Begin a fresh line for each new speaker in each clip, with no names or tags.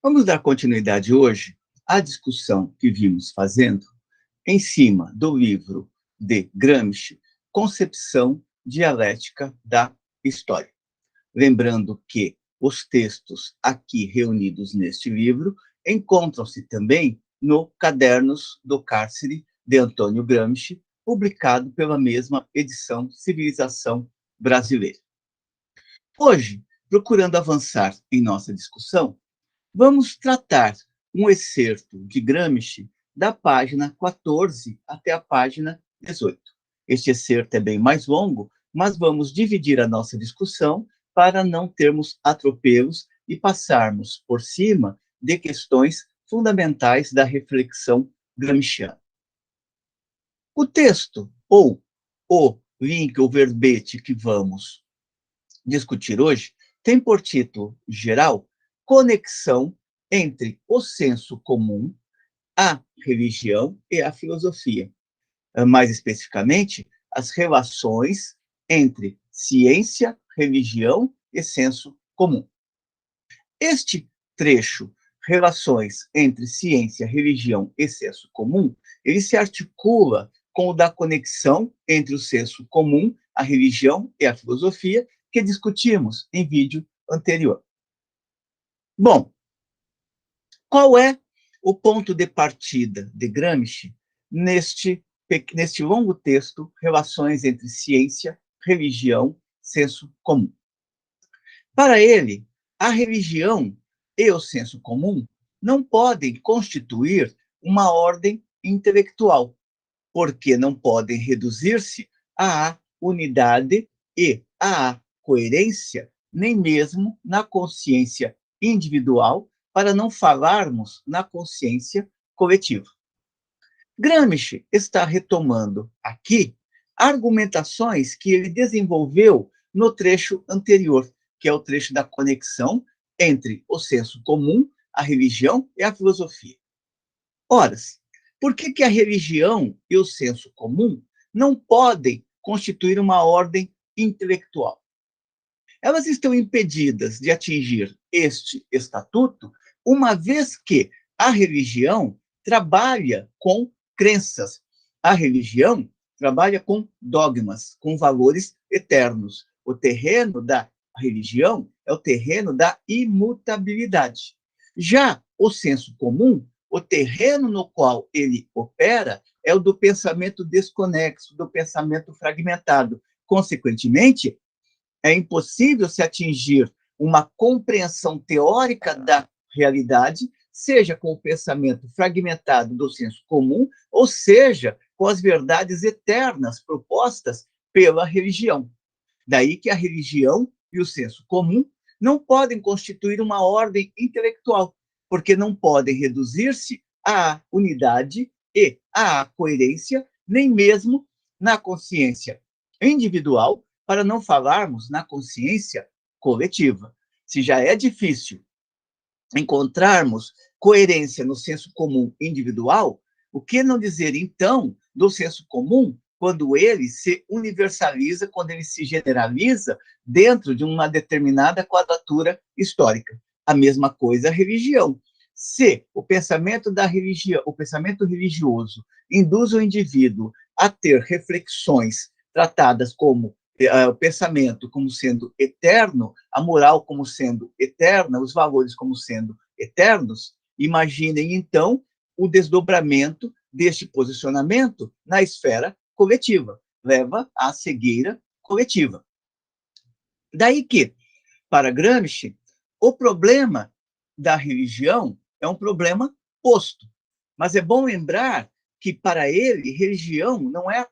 Vamos dar continuidade hoje à discussão que vimos fazendo em cima do livro de Gramsci, Concepção Dialética da História. Lembrando que os textos aqui reunidos neste livro encontram-se também no Cadernos do Cárcere de Antônio Gramsci, publicado pela mesma edição Civilização Brasileira. Hoje, procurando avançar em nossa discussão, vamos tratar um excerto de Gramsci da página 14 até a página 18. Este excerto é bem mais longo, mas vamos dividir a nossa discussão para não termos atropelos e passarmos por cima de questões fundamentais da reflexão gramsciana. O texto, ou o link, o verbete que vamos discutir hoje, tem por título geral Conexão entre o senso comum, a religião e a filosofia. Mais especificamente, as relações entre ciência, religião e senso comum. Este trecho, relações entre ciência, religião e senso comum, ele se articula com o da conexão entre o senso comum, a religião e a filosofia, que discutimos em vídeo anterior. Bom, qual é o ponto de partida de Gramsci neste longo texto, Relações entre Ciência, Religião, Senso Comum? Para ele, a religião e o senso comum não podem constituir uma ordem intelectual, porque não podem reduzir-se à unidade e à coerência, nem mesmo na consciência individual, para não falarmos na consciência coletiva. Gramsci está retomando aqui argumentações que ele desenvolveu no trecho anterior, que é o trecho da conexão entre o senso comum, a religião e a filosofia. Ora, por que a religião e o senso comum não podem constituir uma ordem intelectual? Elas estão impedidas de atingir este estatuto, uma vez que a religião trabalha com crenças, a religião trabalha com dogmas, com valores eternos. O terreno da religião é o terreno da imutabilidade. Já o senso comum, o terreno no qual ele opera, é o do pensamento desconexo, do pensamento fragmentado. Consequentemente, é impossível se atingir uma compreensão teórica da realidade, seja com o pensamento fragmentado do senso comum, ou seja, com as verdades eternas propostas pela religião. Daí que a religião e o senso comum não podem constituir uma ordem intelectual, porque não podem reduzir-se à unidade e à coerência, nem mesmo na consciência individual, para não falarmos na consciência coletiva. Se já é difícil encontrarmos coerência no senso comum individual, o que não dizer, então, do senso comum quando ele se universaliza, quando ele se generaliza dentro de uma determinada quadratura histórica? A mesma coisa a religião. Se o pensamento da religião, o pensamento religioso, induz o indivíduo a ter reflexões tratadas como o pensamento como sendo eterno, a moral como sendo eterna, os valores como sendo eternos, imaginem, então, o desdobramento deste posicionamento na esfera coletiva, leva à cegueira coletiva. Daí que, para Gramsci, o problema da religião é um problema posto, mas é bom lembrar que, para ele, religião não é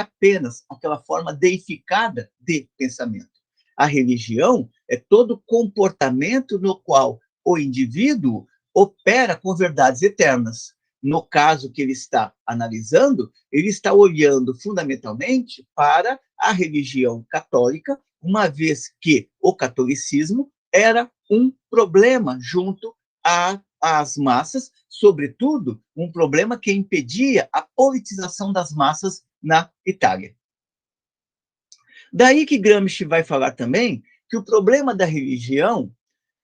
apenas aquela forma deificada de pensamento. A religião é todo comportamento no qual o indivíduo opera com verdades eternas. No caso que ele está analisando, ele está olhando fundamentalmente para a religião católica, uma vez que o catolicismo era um problema junto às massas, sobretudo um problema que impedia a politização das massas na Itália. Daí que Gramsci vai falar também que o problema da religião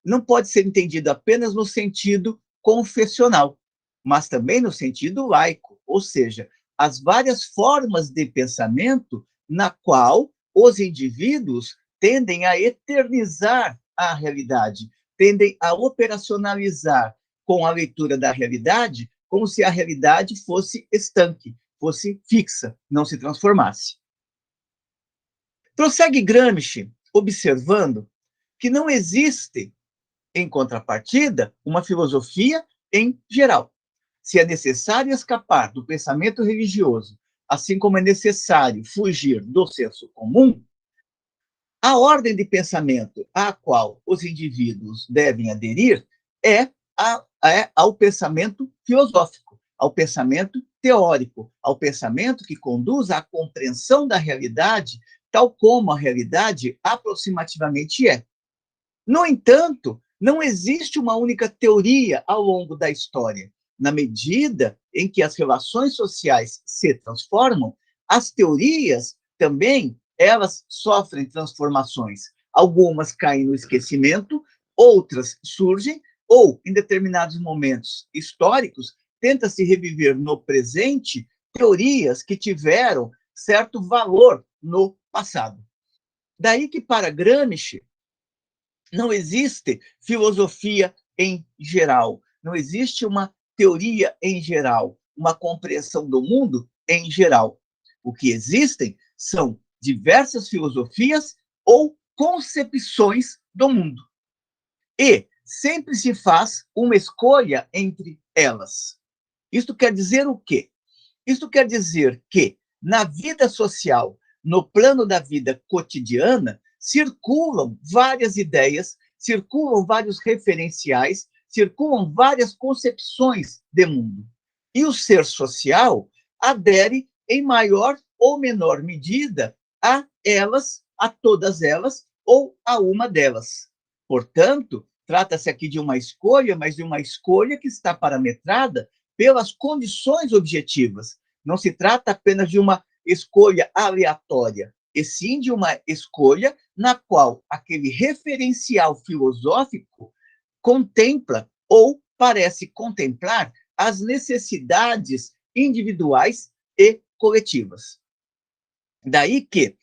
não pode ser entendido apenas no sentido confessional, mas também no sentido laico, ou seja, as várias formas de pensamento na qual os indivíduos tendem a eternizar a realidade, tendem a operacionalizar com a leitura da realidade como se a realidade fosse estanque, fosse fixa, não se transformasse. Prossegue Gramsci observando que não existe, em contrapartida, uma filosofia em geral. Se é necessário escapar do pensamento religioso, assim como é necessário fugir do senso comum, a ordem de pensamento à qual os indivíduos devem aderir é ao pensamento filosófico, ao pensamento teórico, ao pensamento que conduz à compreensão da realidade tal como a realidade aproximativamente é. No entanto, não existe uma única teoria ao longo da história. Na medida em que as relações sociais se transformam, as teorias também elas sofrem transformações. Algumas caem no esquecimento, outras surgem, ou, em determinados momentos históricos, tenta-se reviver no presente teorias que tiveram certo valor no passado. Daí que, para Gramsci, não existe filosofia em geral, não existe uma teoria em geral, uma compreensão do mundo em geral. O que existem são diversas filosofias ou concepções do mundo. E sempre se faz uma escolha entre elas. Isto quer dizer o quê? Isto quer dizer que, na vida social, no plano da vida cotidiana, circulam várias ideias, circulam vários referenciais, circulam várias concepções de mundo. E o ser social adere, em maior ou menor medida, a elas, a todas elas, ou a uma delas. Portanto, trata-se aqui de uma escolha, mas de uma escolha que está parametrada pelas condições objetivas. Não se trata apenas de uma escolha aleatória, e sim de uma escolha na qual aquele referencial filosófico contempla ou parece contemplar as necessidades individuais e coletivas. Daí que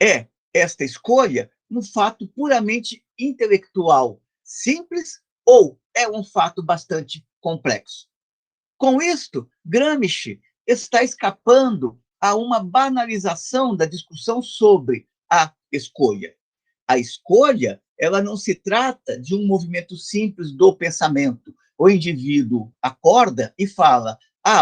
é esta escolha um fato puramente intelectual, simples, ou é um fato bastante complexo. Com isto, Gramsci está escapando a uma banalização da discussão sobre a escolha. A escolha, ela não se trata de um movimento simples do pensamento. O indivíduo acorda e fala: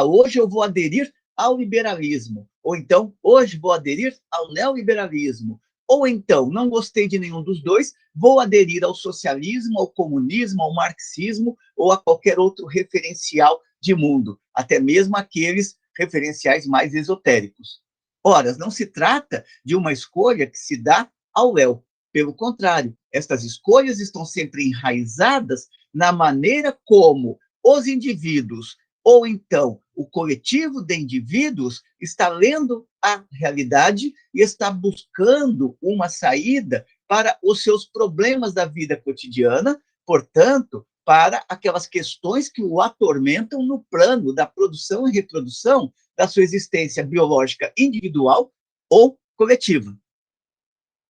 hoje eu vou aderir ao liberalismo, ou então, hoje vou aderir ao neoliberalismo, ou então, não gostei de nenhum dos dois, vou aderir ao socialismo, ao comunismo, ao marxismo, ou a qualquer outro referencial de mundo, até mesmo aqueles referenciais mais esotéricos. Ora, não se trata de uma escolha que se dá ao léu. Pelo contrário, estas escolhas estão sempre enraizadas na maneira como os indivíduos, ou então o coletivo de indivíduos, está lendo a realidade e está buscando uma saída para os seus problemas da vida cotidiana, portanto, para aquelas questões que o atormentam no plano da produção e reprodução da sua existência biológica individual ou coletiva.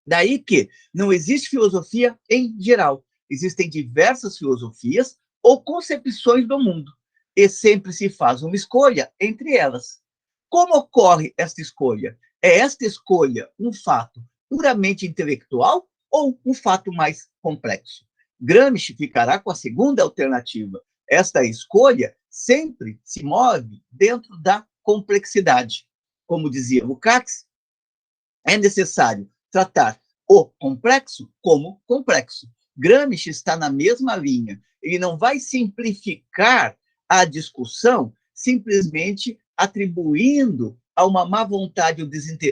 Daí que não existe filosofia em geral. Existem diversas filosofias ou concepções do mundo, e sempre se faz uma escolha entre elas. Como ocorre esta escolha? É esta escolha um fato puramente intelectual ou um fato mais complexo? Gramsci ficará com a segunda alternativa. Esta escolha sempre se move dentro da complexidade. Como dizia Lukács, é necessário tratar o complexo como complexo. Gramsci está na mesma linha. Ele não vai simplificar a discussão simplesmente atribuindo a uma má vontade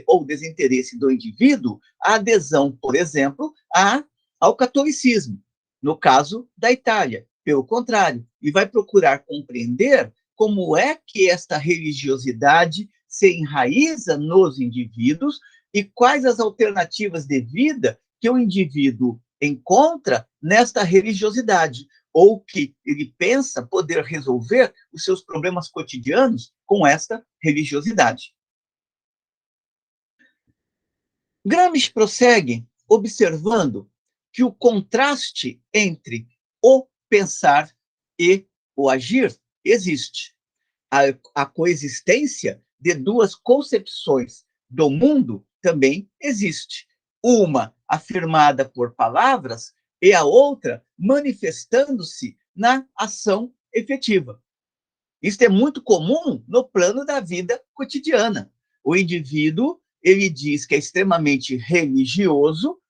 ou desinteresse do indivíduo a adesão, por exemplo, ao catolicismo, no caso da Itália. Pelo contrário, ele vai procurar compreender como é que esta religiosidade se enraiza nos indivíduos e quais as alternativas de vida que o indivíduo encontra nesta religiosidade, ou que ele pensa poder resolver os seus problemas cotidianos com esta religiosidade. Gramsci prossegue observando que o contraste entre o pensar e o agir existe. A coexistência de duas concepções do mundo também existe. Uma afirmada por palavras e a outra manifestando-se na ação efetiva. Isso é muito comum no plano da vida cotidiana. O indivíduo, ele diz que é extremamente religioso,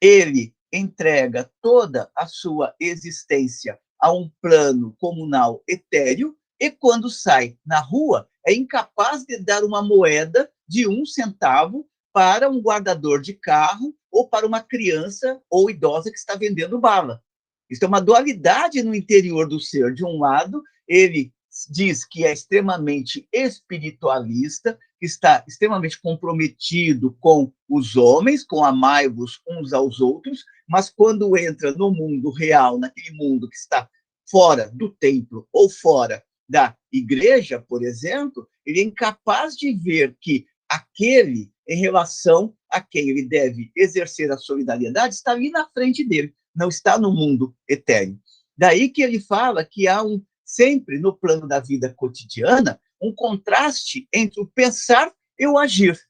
ele entrega toda a sua existência a um plano comunal etéreo e, quando sai na rua, é incapaz de dar uma moeda de 1 centavo para um guardador de carro ou para uma criança ou idosa que está vendendo bala. Isso é uma dualidade no interior do ser. De um lado, ele diz que é extremamente espiritualista, que está extremamente comprometido com os homens, com amai-vos uns aos outros, mas quando entra no mundo real, naquele mundo que está fora do templo ou fora da igreja, por exemplo, ele é incapaz de ver que aquele em relação a quem ele deve exercer a solidariedade está ali na frente dele, não está no mundo etéreo. Daí que ele fala que há sempre no plano da vida cotidiana um contraste entre o pensar e o agir,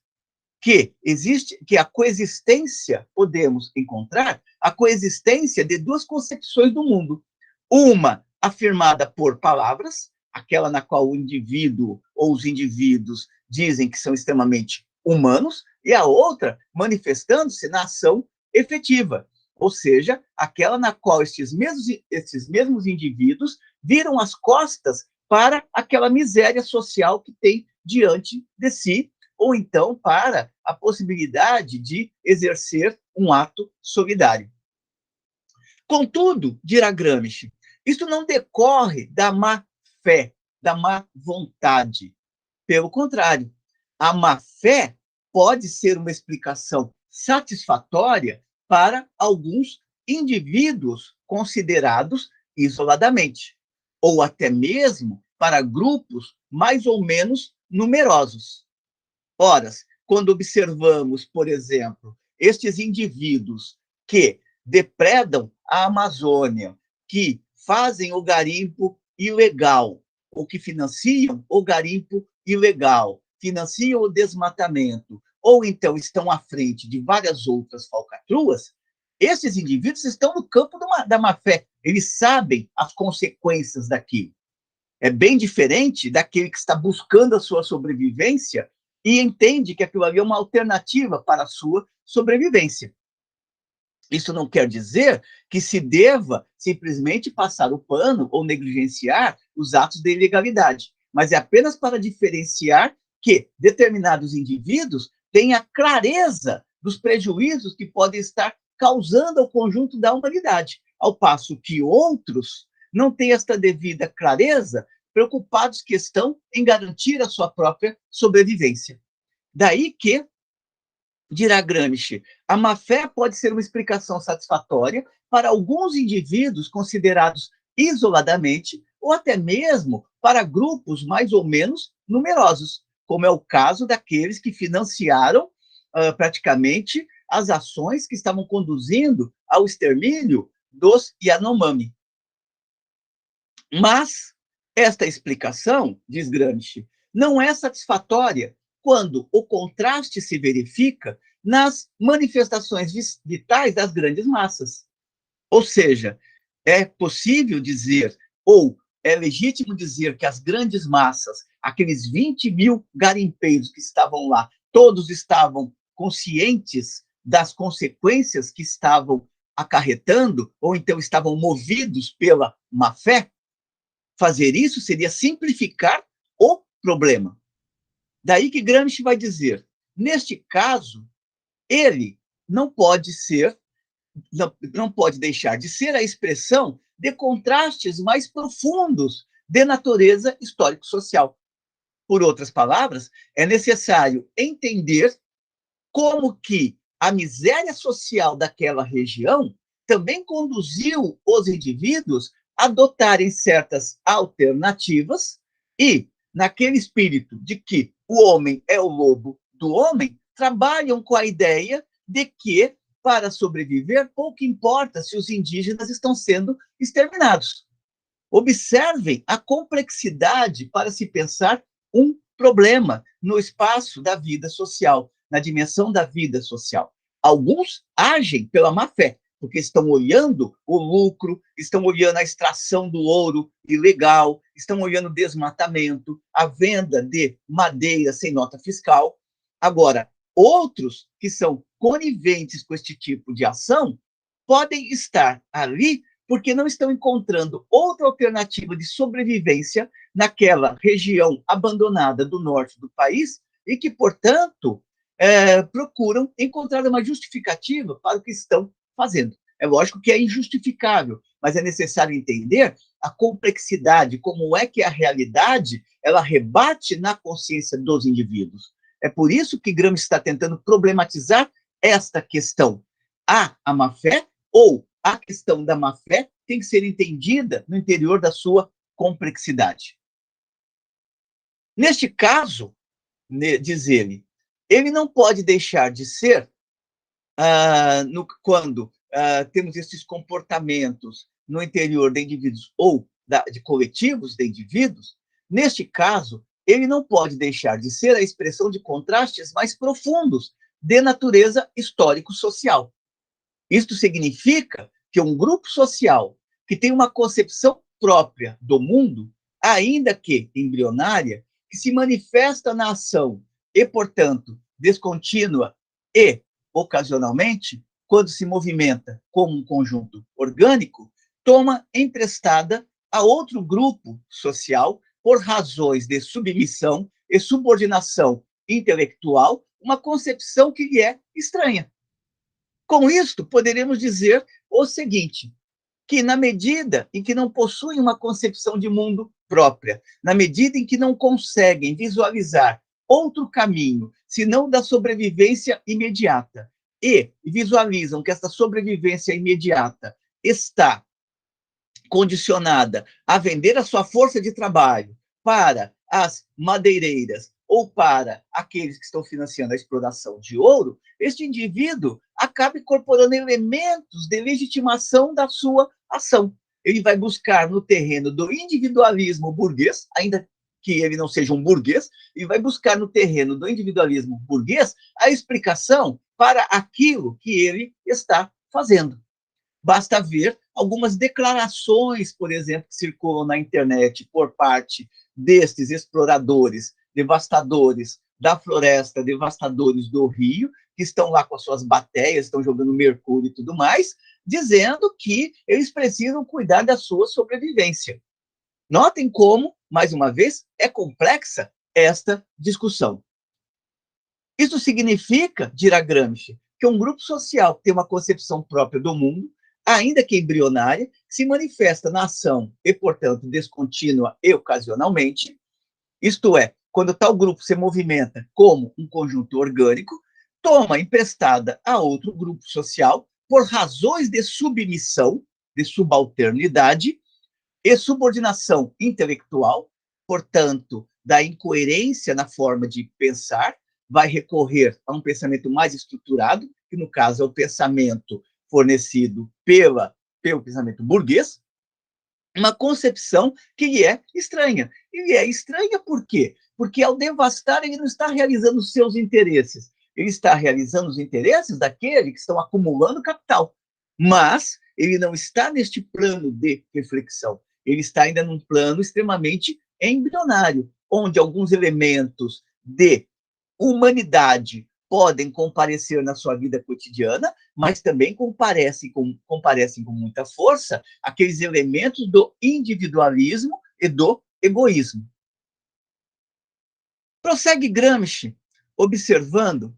que existe, que a coexistência, podemos encontrar a coexistência de duas concepções do mundo, uma afirmada por palavras, aquela na qual o indivíduo ou os indivíduos dizem que são extremamente humanos, e a outra manifestando-se na ação efetiva, ou seja, aquela na qual esses mesmos indivíduos viram as costas para aquela miséria social que tem diante de si, ou então para a possibilidade de exercer um ato solidário. Contudo, dirá Gramsci, isso não decorre da má fé, da má vontade. Pelo contrário, a má fé pode ser uma explicação satisfatória para alguns indivíduos considerados isoladamente, ou até mesmo para grupos mais ou menos numerosos. Ora, quando observamos, por exemplo, estes indivíduos que depredam a Amazônia, que fazem o garimpo ilegal, ou que financiam o garimpo ilegal, financiam o desmatamento, ou então estão à frente de várias outras falcatruas, esses indivíduos estão no campo da má-fé. Eles sabem as consequências daquilo. É bem diferente daquele que está buscando a sua sobrevivência e entende que aquilo ali é uma alternativa para a sua sobrevivência. Isso não quer dizer que se deva simplesmente passar o pano ou negligenciar os atos de ilegalidade, mas é apenas para diferenciar que determinados indivíduos têm a clareza dos prejuízos que podem estar causando ao conjunto da humanidade, ao passo que outros não têm esta devida clareza, preocupados que estão em garantir a sua própria sobrevivência. Daí que, dirá Gramsci, a má-fé pode ser uma explicação satisfatória para alguns indivíduos considerados isoladamente, ou até mesmo para grupos mais ou menos numerosos, como é o caso daqueles que financiaram praticamente as ações que estavam conduzindo ao extermínio dos Yanomami. Mas esta explicação, diz Gramsci, não é satisfatória quando o contraste se verifica nas manifestações vitais das grandes massas. Ou seja, é possível dizer, ou é legítimo dizer que as grandes massas, aqueles 20 mil garimpeiros que estavam lá, todos estavam conscientes das consequências que estavam acarretando, ou então estavam movidos pela má-fé. Fazer isso seria simplificar o problema. Daí que Gramsci vai dizer, neste caso, ele não pode deixar de ser a expressão de contrastes mais profundos de natureza histórico-social. Por outras palavras, é necessário entender como que a miséria social daquela região também conduziu os indivíduos a adotarem certas alternativas e, naquele espírito de que o homem é o lobo do homem, trabalham com a ideia de que, para sobreviver, pouco importa se os indígenas estão sendo exterminados. Observem a complexidade para se pensar um problema no espaço da vida social, na dimensão da vida social. Alguns agem pela má fé, porque estão olhando o lucro, estão olhando a extração do ouro ilegal, estão olhando o desmatamento, a venda de madeira sem nota fiscal. Agora, outros que são coniventes com este tipo de ação podem estar ali porque não estão encontrando outra alternativa de sobrevivência naquela região abandonada do norte do país e que, portanto, procuram encontrar uma justificativa para o que estão fazendo. É lógico que é injustificável, mas é necessário entender a complexidade, como é que a realidade ela rebate na consciência dos indivíduos. É por isso que Gramsci está tentando problematizar esta questão. Há a má-fé ou a questão da má-fé tem que ser entendida no interior da sua complexidade. Neste caso, diz ele não pode deixar de ser, quando temos esses comportamentos no interior de indivíduos ou de coletivos de indivíduos, neste caso, ele não pode deixar de ser a expressão de contrastes mais profundos de natureza histórico-social. Isto significa que um grupo social que tem uma concepção própria do mundo, ainda que embrionária, que se manifesta na ação e, portanto, descontínua e, ocasionalmente, quando se movimenta como um conjunto orgânico, toma emprestada a outro grupo social por razões de submissão e subordinação intelectual, uma concepção que lhe é estranha. Com isto, poderemos dizer o seguinte, que na medida em que não possuem uma concepção de mundo própria, na medida em que não conseguem visualizar outro caminho, senão da sobrevivência imediata, e visualizam que essa sobrevivência imediata está condicionada a vender a sua força de trabalho para as madeireiras ou para aqueles que estão financiando a exploração de ouro, este indivíduo acaba incorporando elementos de legitimação da sua ação. Ele vai buscar no terreno do individualismo burguês, ainda que ele não seja um burguês, ele vai buscar no terreno do individualismo burguês a explicação para aquilo que ele está fazendo. Basta ver algumas declarações, por exemplo, que circulam na internet por parte destes exploradores, devastadores da floresta, devastadores do rio, que estão lá com as suas bateias, estão jogando mercúrio e tudo mais, dizendo que eles precisam cuidar da sua sobrevivência. Notem como, mais uma vez, é complexa esta discussão. Isso significa, dirá Gramsci, que um grupo social tem uma concepção própria do mundo, ainda que embrionária, se manifesta na ação e, portanto, descontínua e ocasionalmente, isto é, quando tal grupo se movimenta como um conjunto orgânico, toma emprestada a outro grupo social por razões de submissão, de subalternidade e subordinação intelectual, portanto, da incoerência na forma de pensar, vai recorrer a um pensamento mais estruturado, que no caso é o pensamento fornecido pelo pensamento burguês, uma concepção que lhe é estranha. E é estranha por quê? Porque ao devastar, ele não está realizando os seus interesses, ele está realizando os interesses daqueles que estão acumulando capital. Mas ele não está neste plano de reflexão, ele está ainda num plano extremamente embrionário, onde alguns elementos de humanidade podem comparecer na sua vida cotidiana, mas também comparecem com muita força aqueles elementos do individualismo e do egoísmo. Prossegue Gramsci, observando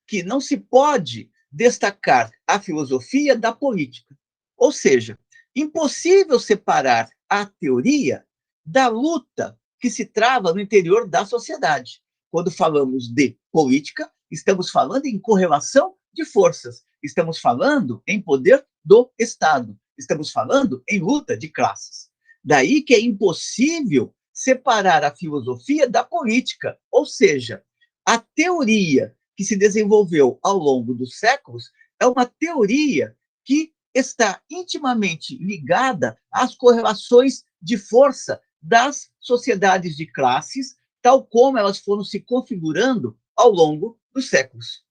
que não se pode destacar a filosofia da política. Ou seja, impossível separar a teoria da luta que se trava no interior da sociedade. Quando falamos de política, estamos falando em correlação de forças, estamos falando em poder do Estado. Estamos falando em luta de classes. Daí que é impossível separar a filosofia da política, ou seja, a teoria que se desenvolveu ao longo dos séculos é uma teoria que está intimamente ligada às correlações de força das sociedades de classes, tal como elas foram se configurando ao longo dos séculos.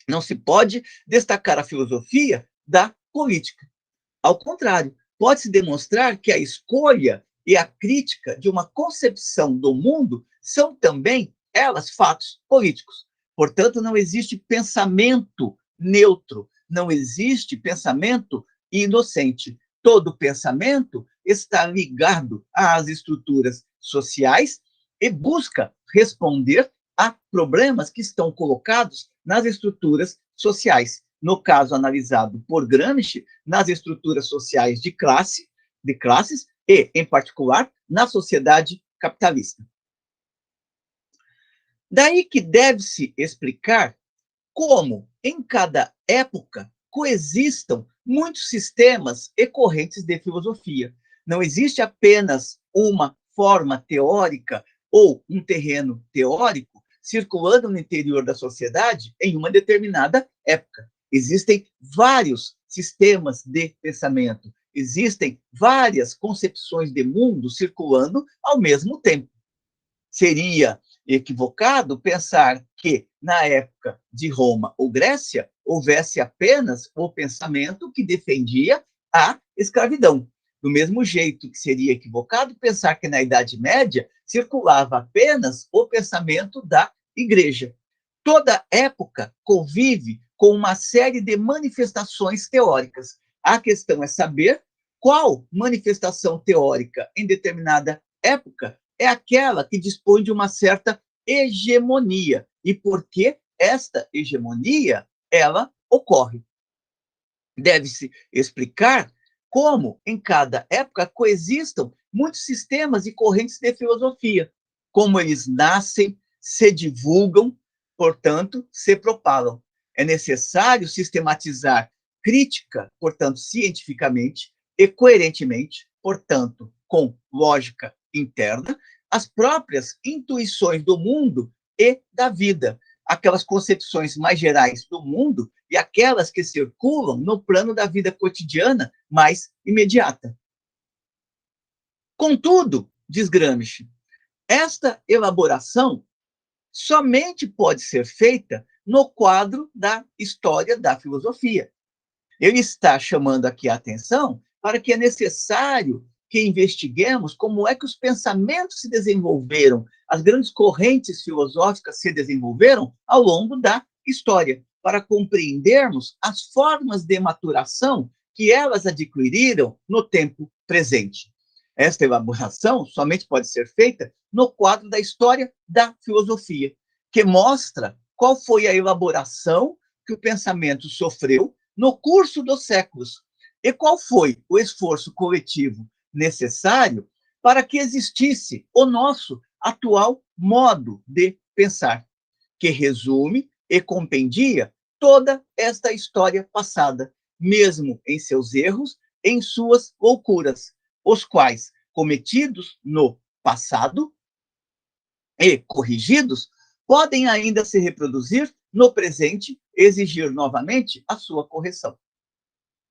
Não se pode destacar a filosofia da política. Ao contrário, pode-se demonstrar que a escolha e a crítica de uma concepção do mundo são também, elas, fatos políticos. Portanto, não existe pensamento neutro, não existe pensamento inocente. Todo pensamento está ligado às estruturas sociais e busca responder a problemas que estão colocados nas estruturas sociais. No caso analisado por Gramsci, nas estruturas sociais de classes e, em particular, na sociedade capitalista. Daí que deve-se explicar como, em cada época, coexistam muitos sistemas e correntes de filosofia. Não existe apenas uma forma teórica ou um terreno teórico circulando no interior da sociedade em uma determinada época. Existem vários sistemas de pensamento, existem várias concepções de mundo circulando ao mesmo tempo. Seria equivocado pensar que, na época de Roma ou Grécia, houvesse apenas o pensamento que defendia a escravidão. Do mesmo jeito que seria equivocado pensar que, na Idade Média, circulava apenas o pensamento da Igreja. Toda época convive com uma série de manifestações teóricas. A questão é saber qual manifestação teórica em determinada época é aquela que dispõe de uma certa hegemonia. E por que esta hegemonia ela ocorre? Deve-se explicar como, em cada época, coexistam muitos sistemas e correntes de filosofia, como eles nascem, se divulgam, portanto, se propagam. É necessário sistematizar crítica, portanto, cientificamente e coerentemente, portanto, com lógica interna, as próprias intuições do mundo e da vida, aquelas concepções mais gerais do mundo e aquelas que circulam no plano da vida cotidiana mais imediata. Contudo, diz Gramsci, esta elaboração somente pode ser feita no quadro da história da filosofia. Ele está chamando aqui a atenção para que é necessário que investiguemos como é que os pensamentos se desenvolveram, as grandes correntes filosóficas se desenvolveram ao longo da história, para compreendermos as formas de maturação que elas adquiriram no tempo presente. Esta elaboração somente pode ser feita no quadro da história da filosofia, que mostra qual foi a elaboração que o pensamento sofreu no curso dos séculos e qual foi o esforço coletivo necessário para que existisse o nosso atual modo de pensar, que resume e compendia toda esta história passada, mesmo em seus erros, em suas loucuras, os quais, cometidos no passado e corrigidos, podem ainda se reproduzir no presente e exigir novamente a sua correção.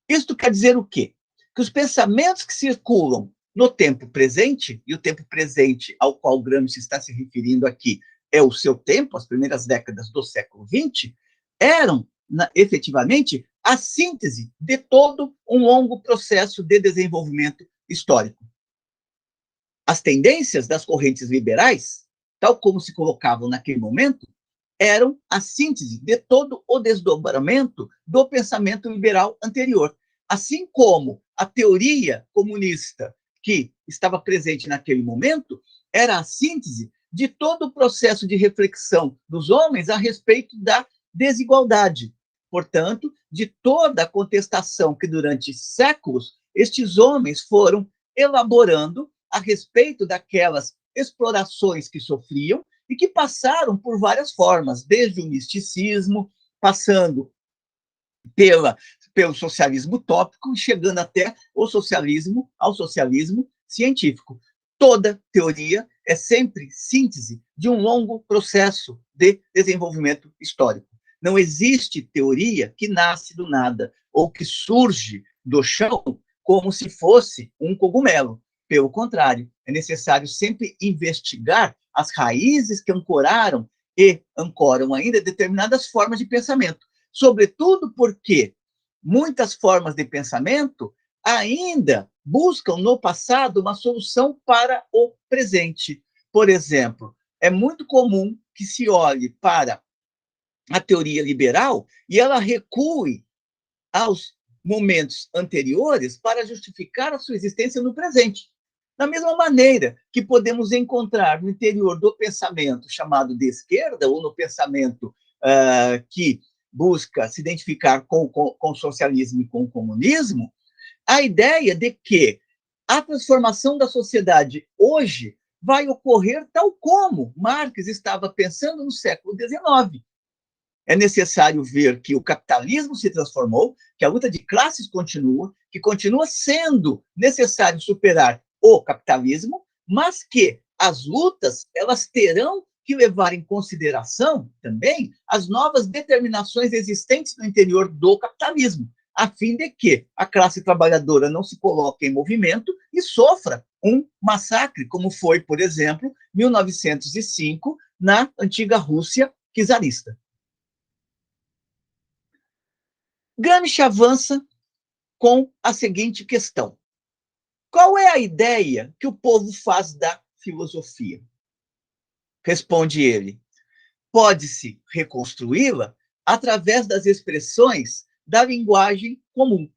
Isto quer dizer o quê? Que os pensamentos que circulam no tempo presente, e o tempo presente ao qual Gramsci está se referindo aqui é o seu tempo, as primeiras décadas do século XX, eram, efetivamente, a síntese de todo um longo processo de desenvolvimento histórico. As tendências das correntes liberais, tal como se colocavam naquele momento, eram a síntese de todo o desdobramento do pensamento liberal anterior. Assim como a teoria comunista que estava presente naquele momento era a síntese de todo o processo de reflexão dos homens a respeito da desigualdade. Portanto, de toda a contestação que durante séculos estes homens foram elaborando a respeito daquelas explorações que sofriam e que passaram por várias formas, desde o misticismo, passando pelo socialismo utópico, chegando até ao socialismo científico. Toda teoria é sempre síntese de um longo processo de desenvolvimento histórico. Não existe teoria que nasce do nada ou que surge do chão como se fosse um cogumelo. Pelo contrário, é necessário sempre investigar as raízes que ancoraram e ancoram ainda determinadas formas de pensamento, sobretudo porque muitas formas de pensamento ainda buscam no passado uma solução para o presente. Por exemplo, é muito comum que se olhe para a teoria liberal e ela recue aos momentos anteriores para justificar a sua existência no presente. Da mesma maneira que podemos encontrar no interior do pensamento chamado de esquerda, ou no pensamento que busca se identificar com o socialismo e com o comunismo, a ideia de que a transformação da sociedade hoje vai ocorrer tal como Marx estava pensando no século XIX. É necessário ver que o capitalismo se transformou, que a luta de classes continua, que continua sendo necessário superar o capitalismo, mas que as lutas elas terão que levar em consideração também as novas determinações existentes no interior do capitalismo, a fim de que a classe trabalhadora não se coloque em movimento e sofra um massacre, como foi, por exemplo, 1905, na antiga Rússia czarista. Gramsci avança com a seguinte questão: qual é a ideia que o povo faz da filosofia? Responde ele: pode-se reconstruí-la através das expressões da linguagem comum.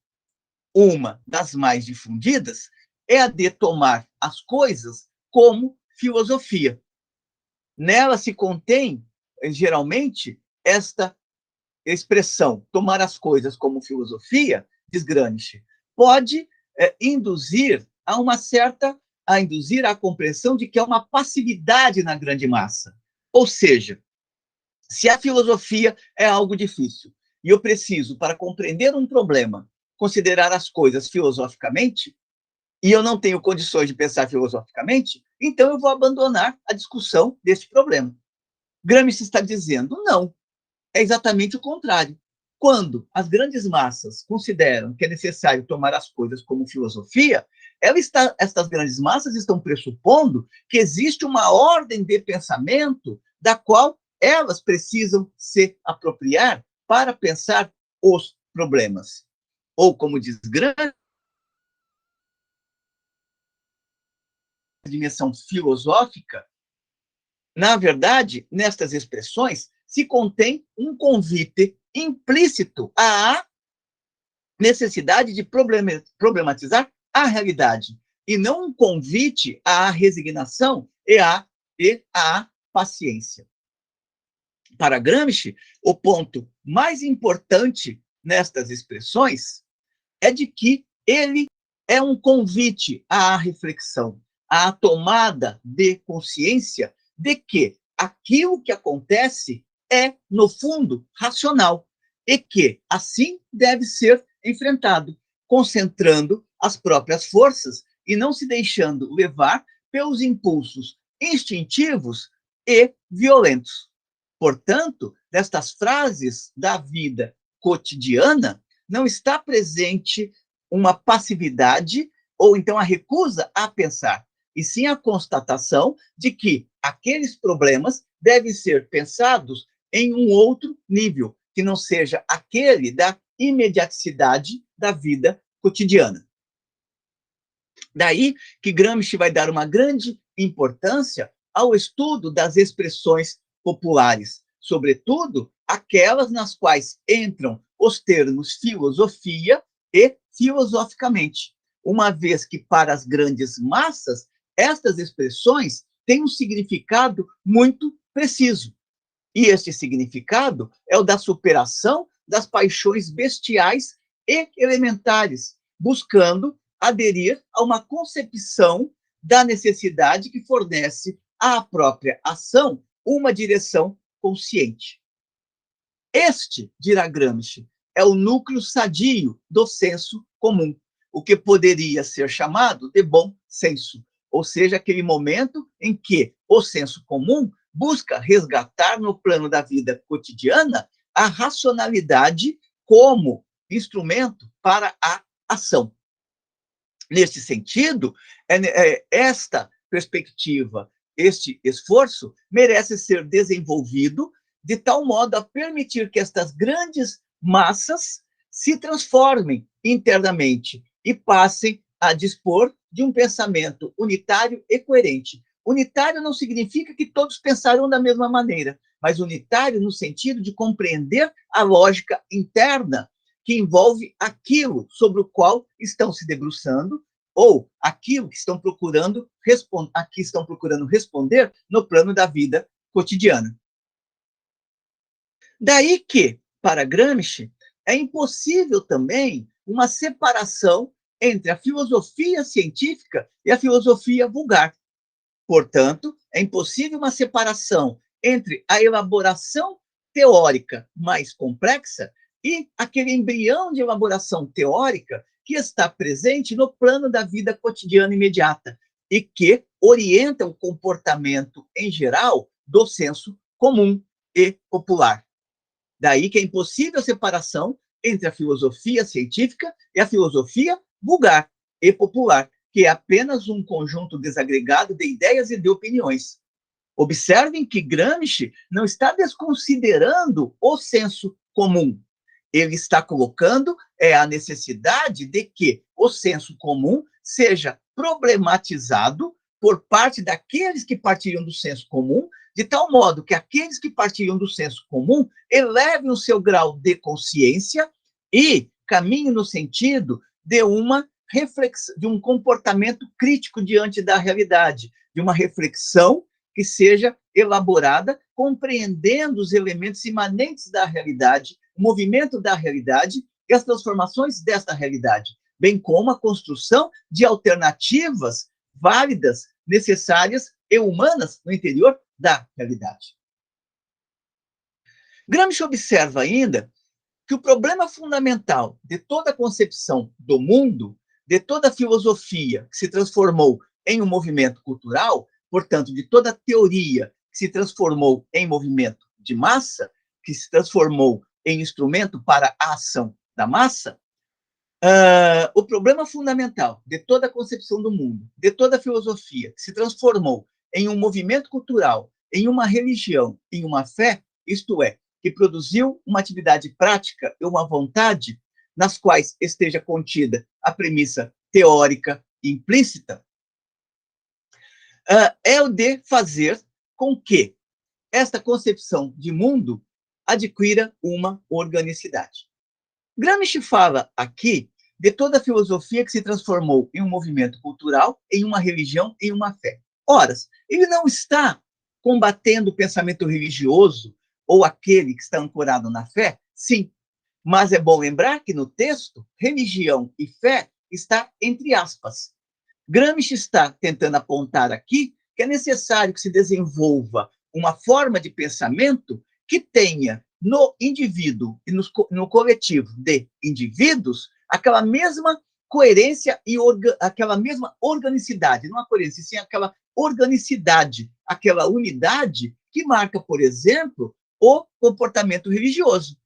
Uma das mais difundidas é a de tomar as coisas como filosofia. Nela se contém, geralmente, esta expressão, tomar as coisas como filosofia, diz Gramsci, pode induzir a compreensão de que há uma passividade na grande massa. Ou seja, se a filosofia é algo difícil e eu preciso, para compreender um problema, considerar as coisas filosoficamente, e eu não tenho condições de pensar filosoficamente, então eu vou abandonar a discussão desse problema. Gramsci está dizendo, não, é exatamente o contrário. Quando as grandes massas consideram que é necessário tomar as coisas como filosofia, estas grandes massas estão pressupondo que existe uma ordem de pensamento da qual elas precisam se apropriar para pensar os problemas. Ou, como diz Gramsci, a dimensão filosófica, na verdade, nestas expressões, se contém um convite implícito à necessidade de problematizar a realidade, e não um convite à resignação e à paciência. Para Gramsci, o ponto mais importante nestas expressões é de que ele é um convite à reflexão, à tomada de consciência de que aquilo que acontece é, no fundo, racional e que, assim, deve ser enfrentado, concentrando as próprias forças e não se deixando levar pelos impulsos instintivos e violentos. Portanto, nestas frases da vida cotidiana, não está presente uma passividade ou então a recusa a pensar, e sim a constatação de que aqueles problemas devem ser pensados em um outro nível, que não seja aquele da imediaticidade da vida cotidiana. Daí que Gramsci vai dar uma grande importância ao estudo das expressões populares, sobretudo aquelas nas quais entram os termos filosofia e filosoficamente, uma vez que para as grandes massas estas expressões têm um significado muito preciso. E este significado é o da superação das paixões bestiais e elementares, buscando aderir a uma concepção da necessidade que fornece à própria ação uma direção consciente. Este, dirá Gramsci, é o núcleo sadio do senso comum, o que poderia ser chamado de bom senso, ou seja, aquele momento em que o senso comum busca resgatar no plano da vida cotidiana a racionalidade como instrumento para a ação. Neste sentido, esta perspectiva, este esforço, merece ser desenvolvido de tal modo a permitir que estas grandes massas se transformem internamente e passem a dispor de um pensamento unitário e coerente. Unitário não significa que todos pensarão da mesma maneira, mas unitário no sentido de compreender a lógica interna que envolve aquilo sobre o qual estão se debruçando ou aquilo que estão procurando responder no plano da vida cotidiana. Daí que, para Gramsci, é impossível também uma separação entre a filosofia científica e a filosofia vulgar. Portanto, é impossível uma separação entre a elaboração teórica mais complexa e aquele embrião de elaboração teórica que está presente no plano da vida cotidiana imediata e que orienta o comportamento em geral do senso comum e popular. Daí que é impossível a separação entre a filosofia científica e a filosofia vulgar e popular, que é apenas um conjunto desagregado de ideias e de opiniões. Observem que Gramsci não está desconsiderando o senso comum. Ele está colocando a necessidade de que o senso comum seja problematizado por parte daqueles que partilham do senso comum, de tal modo que aqueles que partilham do senso comum elevem o seu grau de consciência e caminhem no sentido de uma reflexão, de um comportamento crítico diante da realidade, de uma reflexão que seja elaborada compreendendo os elementos imanentes da realidade, o movimento da realidade e as transformações desta realidade, bem como a construção de alternativas válidas, necessárias e humanas no interior da realidade. Gramsci observa ainda que o problema fundamental de toda a concepção do mundo, de toda a filosofia que se transformou em um movimento cultural, portanto, de toda a teoria que se transformou em movimento de massa, que se transformou em instrumento para a ação da massa, o problema fundamental de toda a concepção do mundo, de toda a filosofia que se transformou em um movimento cultural, em uma religião, em uma fé, isto é, que produziu uma atividade prática e uma vontade nas quais esteja contida a premissa teórica implícita, é o de fazer com que esta concepção de mundo adquira uma organicidade. Gramsci fala aqui de toda a filosofia que se transformou em um movimento cultural, em uma religião, em uma fé. Ora, ele não está combatendo o pensamento religioso ou aquele que está ancorado na fé? Sim, mas é bom lembrar que no texto, religião e fé está entre aspas. Gramsci está tentando apontar aqui que é necessário que se desenvolva uma forma de pensamento que tenha no indivíduo e no coletivo de indivíduos aquela mesma coerência e aquela mesma organicidade, não a coerência, sim aquela organicidade, aquela unidade que marca, por exemplo, o comportamento religioso.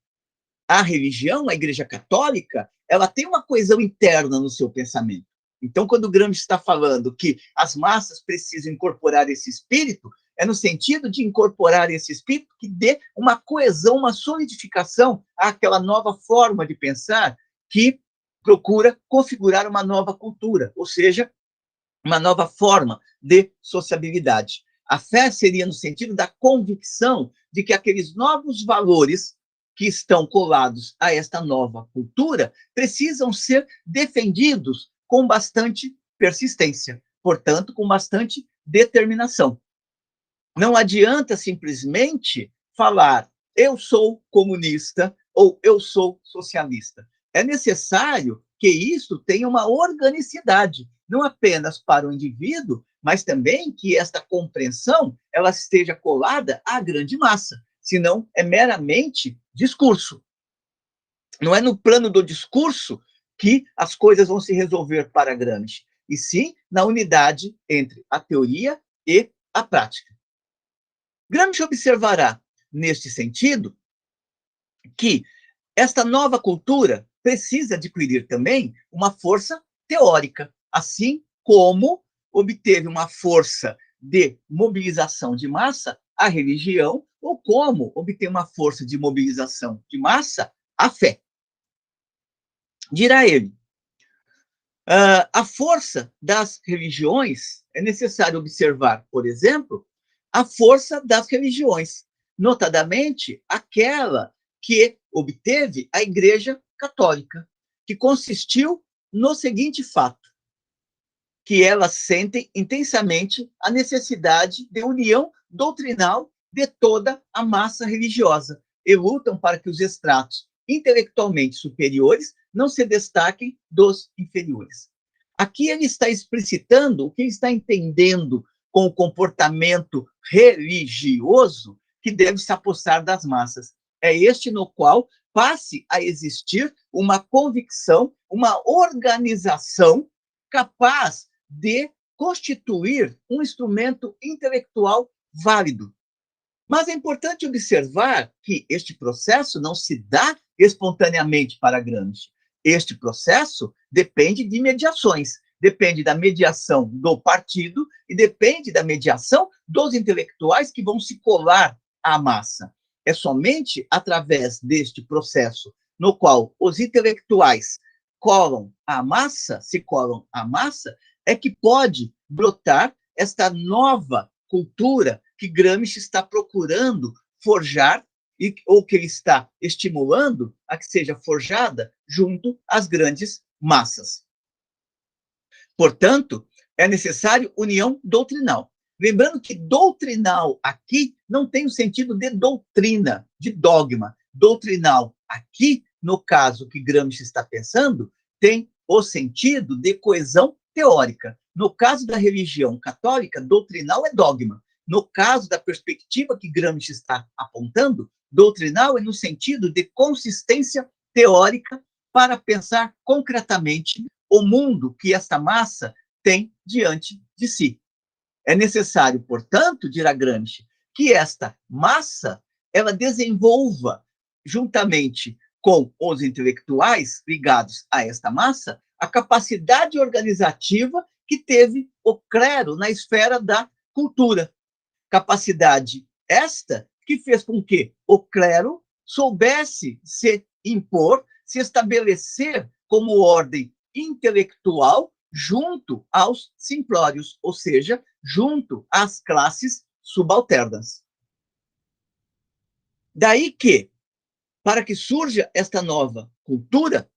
A religião, a Igreja Católica, ela tem uma coesão interna no seu pensamento. Então, quando Gramsci está falando que as massas precisam incorporar esse espírito, é no sentido de incorporar esse espírito que dê uma coesão, uma solidificação àquela nova forma de pensar que procura configurar uma nova cultura, ou seja, uma nova forma de sociabilidade. A fé seria no sentido da convicção de que aqueles novos valores que estão colados a esta nova cultura precisam ser defendidos com bastante persistência, portanto, com bastante determinação. Não adianta simplesmente falar eu sou comunista ou eu sou socialista. É necessário que isso tenha uma organicidade, não apenas para o indivíduo, mas também que esta compreensão ela esteja colada à grande massa, senão é meramente discurso. Não é no plano do discurso que as coisas vão se resolver para Gramsci, e sim na unidade entre a teoria e a prática. Gramsci observará, neste sentido, que esta nova cultura precisa adquirir também uma força teórica, assim como obteve uma força de mobilização de massa a religião, ou como obter uma força de mobilização de massa a fé. Dirá ele, a força das religiões, é necessário observar, por exemplo, a força das religiões, notadamente aquela que obteve a Igreja Católica, que consistiu no seguinte fato, que elas sentem intensamente a necessidade de união doutrinal de toda a massa religiosa e lutam para que os estratos intelectualmente superiores não se destaquem dos inferiores. Aqui ele está explicitando o que ele está entendendo com o comportamento religioso que deve se apossar das massas. É este no qual passe a existir uma convicção, uma organização capaz de constituir um instrumento intelectual válido. Mas é importante observar que este processo não se dá espontaneamente para Gramsci. Este processo depende de mediações, depende da mediação do partido e depende da mediação dos intelectuais que vão se colar à massa. É somente através deste processo no qual os intelectuais colam à massa, se colam à massa, é que pode brotar esta nova cultura que Gramsci está procurando forjar, ou que ele está estimulando a que seja forjada junto às grandes massas. Portanto, é necessário união doutrinal. Lembrando que doutrinal aqui não tem o sentido de doutrina, de dogma. Doutrinal aqui, no caso que Gramsci está pensando, tem o sentido de coesão teórica. No caso da religião católica, doutrinal é dogma. No caso da perspectiva que Gramsci está apontando, doutrinal é no sentido de consistência teórica para pensar concretamente o mundo que esta massa tem diante de si. É necessário, portanto, dirá Gramsci, que esta massa ela desenvolva, juntamente com os intelectuais ligados a esta massa, a capacidade organizativa que teve o clero na esfera da cultura. Capacidade esta que fez com que o clero soubesse se impor, se estabelecer como ordem intelectual junto aos simplórios, ou seja, junto às classes subalternas. Daí que, para que surja esta nova cultura,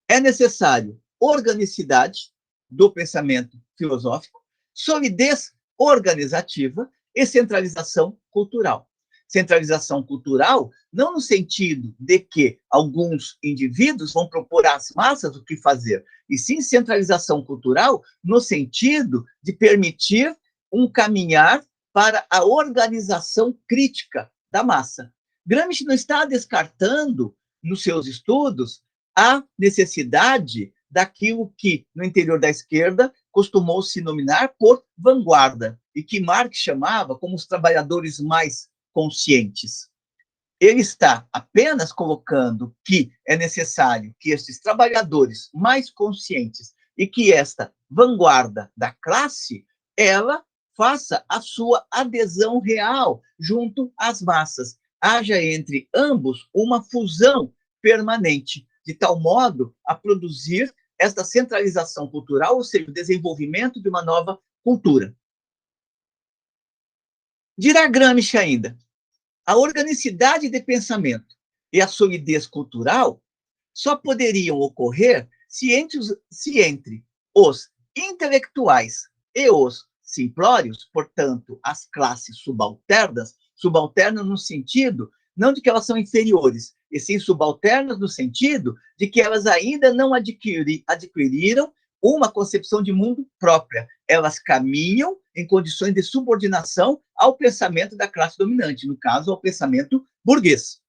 é necessário organicidade do pensamento filosófico, solidez organizativa e centralização cultural. Centralização cultural não no sentido de que alguns indivíduos vão propor às massas o que fazer, e sim centralização cultural no sentido de permitir um caminhar para a organização crítica da massa. Gramsci não está descartando, nos seus estudos, a necessidade daquilo que, no interior da esquerda, costumou se nominar por vanguarda, e que Marx chamava como os trabalhadores mais conscientes. Ele está apenas colocando que é necessário que esses trabalhadores mais conscientes e que esta vanguarda da classe, ela faça a sua adesão real junto às massas. Haja entre ambos uma fusão permanente, de tal modo a produzir esta centralização cultural, ou seja, o desenvolvimento de uma nova cultura. Dirá Gramsci ainda, a organicidade de pensamento e a solidez cultural só poderiam ocorrer se entre os intelectuais e os simplórios, portanto, as classes subalternas, subalternas no sentido não de que elas são inferiores, e sim subalternas no sentido de que elas ainda não adquiriram uma concepção de mundo própria. Elas caminham em condições de subordinação ao pensamento da classe dominante, no caso, ao pensamento burguês.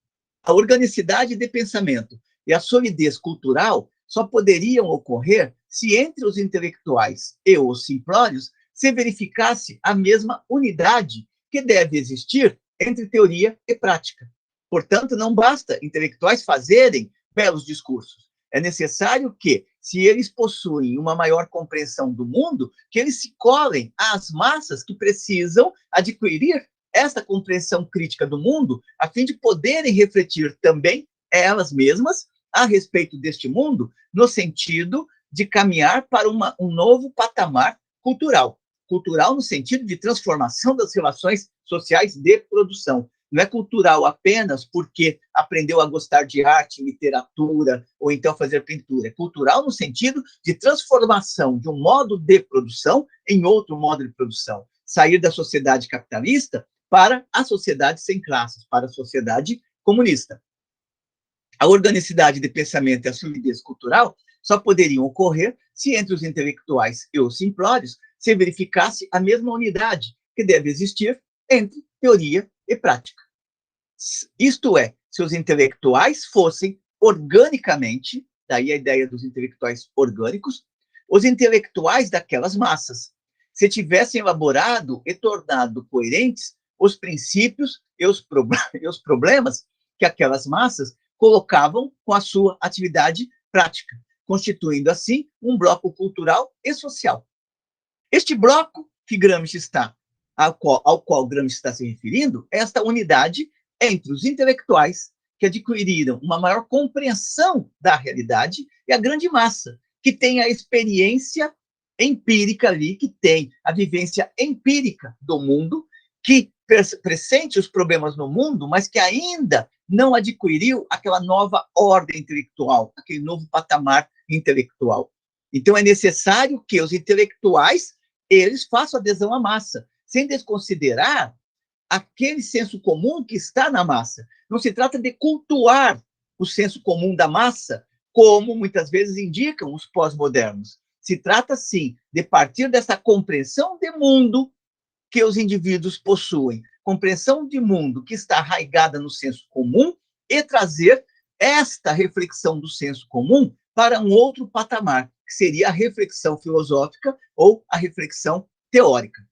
A organicidade de pensamento e a solidez cultural só poderiam ocorrer se entre os intelectuais e os simplórios se verificasse a mesma unidade que deve existir entre teoria e prática. Portanto, não basta intelectuais fazerem belos discursos. É necessário que, se eles possuem uma maior compreensão do mundo, que eles se colem às massas que precisam adquirir essa compreensão crítica do mundo, a fim de poderem refletir também elas mesmas a respeito deste mundo, no sentido de caminhar para um novo patamar cultural. Cultural no sentido de transformação das relações sociais de produção. Não é cultural apenas porque aprendeu a gostar de arte, literatura, ou então fazer pintura. É cultural no sentido de transformação de um modo de produção em outro modo de produção. Sair da sociedade capitalista para a sociedade sem classes, para a sociedade comunista. A organicidade de pensamento e a solidez cultural só poderiam ocorrer se entre os intelectuais e os simplórios se verificasse a mesma unidade que deve existir entre teoria e prática. Isto é, se os intelectuais fossem organicamente, daí a ideia dos intelectuais orgânicos, os intelectuais daquelas massas, se tivessem elaborado e tornado coerentes os princípios e os problemas que aquelas massas colocavam com a sua atividade prática, constituindo assim um bloco cultural e social. Este bloco que Gramsci ao qual Gramsci está se referindo, é esta unidade entre os intelectuais que adquiriram uma maior compreensão da realidade e a grande massa, que tem a experiência empírica ali, que tem a vivência empírica do mundo, que pressente os problemas no mundo, mas que ainda não adquiriu aquela nova ordem intelectual, aquele novo patamar intelectual. Então, é necessário que os intelectuais eles façam adesão à massa, sem desconsiderar aquele senso comum que está na massa. Não se trata de cultuar o senso comum da massa, como muitas vezes indicam os pós-modernos. Se trata, sim, de partir dessa compreensão de mundo que os indivíduos possuem, compreensão de mundo que está arraigada no senso comum, e trazer esta reflexão do senso comum para um outro patamar, que seria a reflexão filosófica ou a reflexão teórica.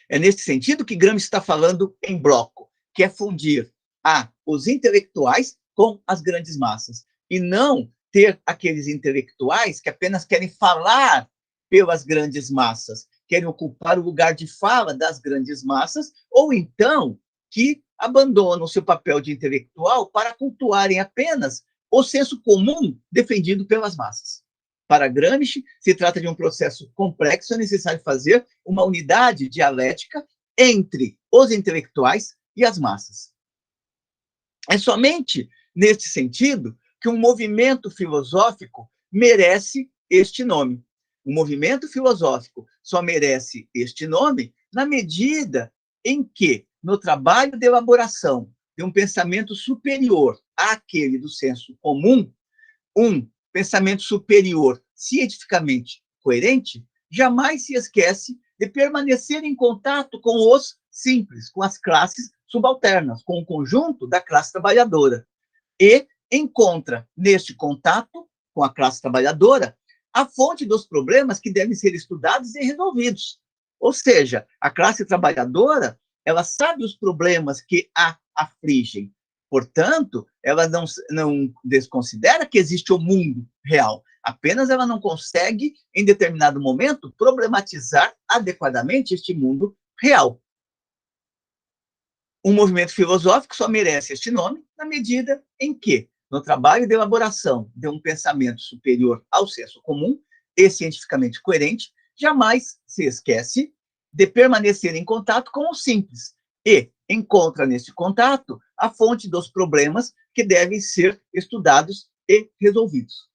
É nesse sentido que Gramsci está falando em bloco, que é fundir os intelectuais com as grandes massas, e não ter aqueles intelectuais que apenas querem falar pelas grandes massas, querem ocupar o lugar de fala das grandes massas, ou então que abandonam o seu papel de intelectual para cultuarem apenas o senso comum defendido pelas massas. Para Gramsci, se trata de um processo complexo, é necessário fazer uma unidade dialética entre os intelectuais e as massas. É somente neste sentido que um movimento filosófico merece este nome. O movimento filosófico só merece este nome na medida em que, no trabalho de elaboração de um pensamento superior àquele do senso comum, um pensamento superior cientificamente coerente, jamais se esquece de permanecer em contato com os simples, com as classes subalternas, com o conjunto da classe trabalhadora. E encontra, neste contato com a classe trabalhadora, a fonte dos problemas que devem ser estudados e resolvidos. Ou seja, a classe trabalhadora, ela sabe os problemas que a afligem. Portanto, ela não desconsidera que existe o mundo real. Apenas ela não consegue, em determinado momento, problematizar adequadamente este mundo real. Um movimento filosófico só merece este nome na medida em que, no trabalho de elaboração de um pensamento superior ao senso comum e cientificamente coerente, jamais se esquece de permanecer em contato com o simples e encontra nesse contato a fonte dos problemas que devem ser estudados e resolvidos.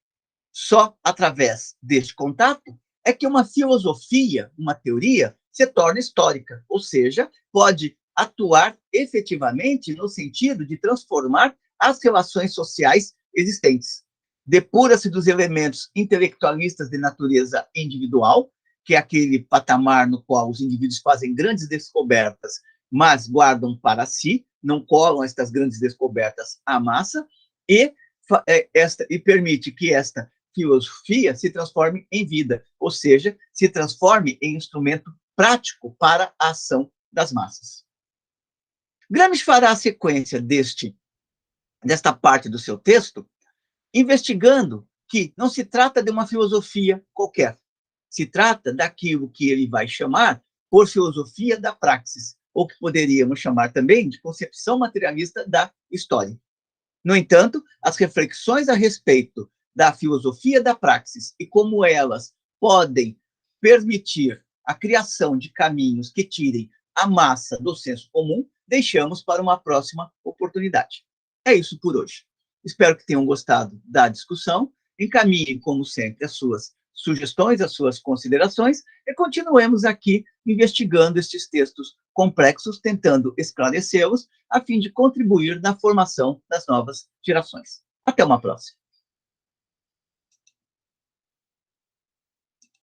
Só através deste contato é que uma filosofia, uma teoria, se torna histórica, ou seja, pode atuar efetivamente no sentido de transformar as relações sociais existentes. Depura-se dos elementos intelectualistas de natureza individual, que é aquele patamar no qual os indivíduos fazem grandes descobertas mas guardam para si, não colam estas grandes descobertas à massa, e, e permite que esta filosofia se transforme em vida, ou seja, se transforme em instrumento prático para a ação das massas. Gramsci fará a sequência desta parte do seu texto, investigando que não se trata de uma filosofia qualquer, se trata daquilo que ele vai chamar por filosofia da praxis, ou que poderíamos chamar também de concepção materialista da história. No entanto, as reflexões a respeito da filosofia da praxis e como elas podem permitir a criação de caminhos que tirem a massa do senso comum, deixamos para uma próxima oportunidade. É isso por hoje. Espero que tenham gostado da discussão. Encaminhem, como sempre, as suas sugestões, as suas considerações, e continuemos aqui investigando estes textos complexos, tentando esclarecê-los, a fim de contribuir na formação das novas gerações. Até uma próxima.